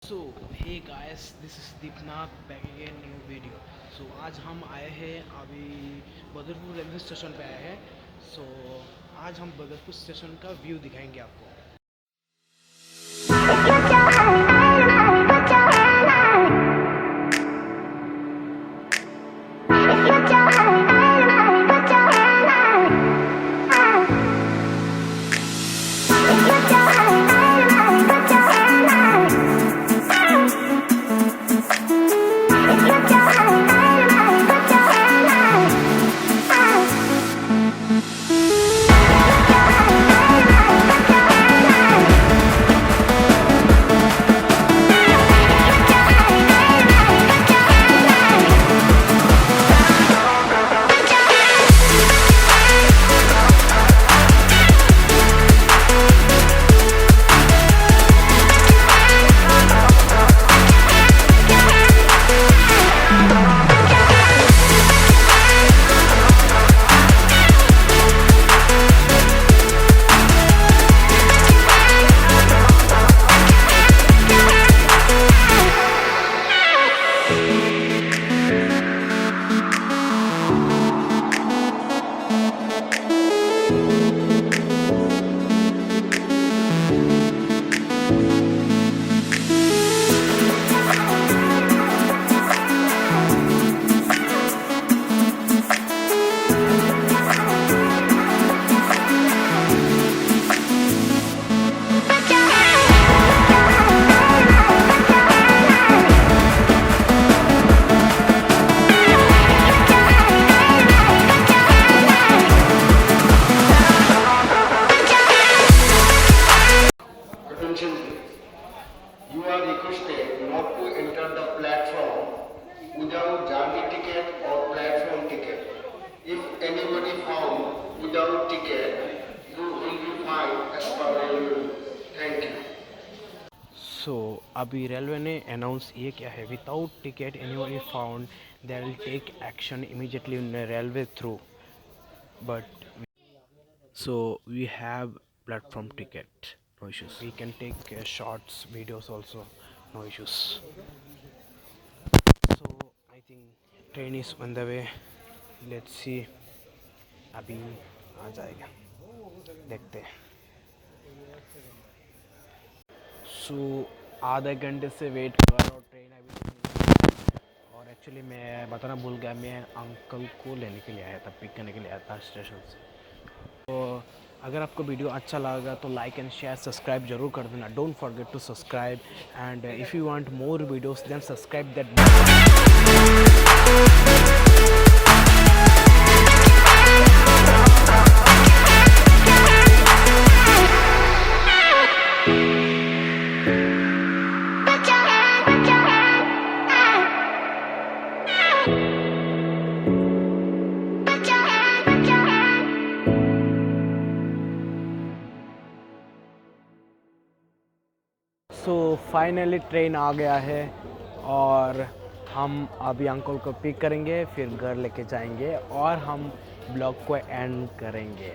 So hey guys, this is Deepnath back again new video. So आज हम आए हैं अभी बदरपुर रेलवे स्टेशन पे आए हैं। सो आज हम बदरपुर स्टेशन का व्यू दिखाएंगे आपको। Attention, you are requested not to enter the platform without journey ticket or platform ticket. If anybody found without ticket, you will be fined as per railway rule. Thank you. सो अभी railway ने announce ये किया है, without ticket anyone is found they will take action immediately in railway through. But so we have platform ticket, no issues. We can take shots videos also, no issues. So I think train is on the way. Let's see, अभी आ जाएगा, देखते हैं। सो आधे घंटे से wait कर रहा हूँ, ट्रेन अभी नहीं आई। और एक्चुअली मैं बताना भूल गया, मैं अंकल को लेने के लिए आया था, पिक करने के लिए आया था स्टेशन से। तो अगर आपको वीडियो अच्छा लगा तो लाइक एंड शेयर सब्सक्राइब जरूर कर देना। Don't forget to subscribe and if you want more videos then subscribe that. So finally train आ गया है और हम अभी अंकल को पिक करेंगे, फिर घर लेके जाएंगे और हम ब्लॉग को एंड करेंगे।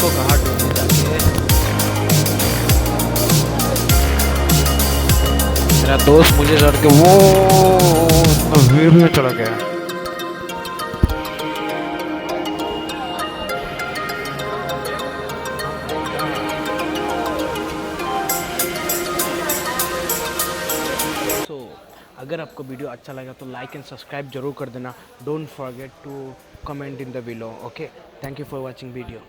उसको कहाँ ढूंढने जाके मेरा दोस्त मुझे चढ़ के वो वीर में चला गया। सो अगर आपको वीडियो अच्छा लगा तो लाइक एंड सब्सक्राइब जरूर कर देना। Don't forget to comment in the below. Okay, thank you for watching video.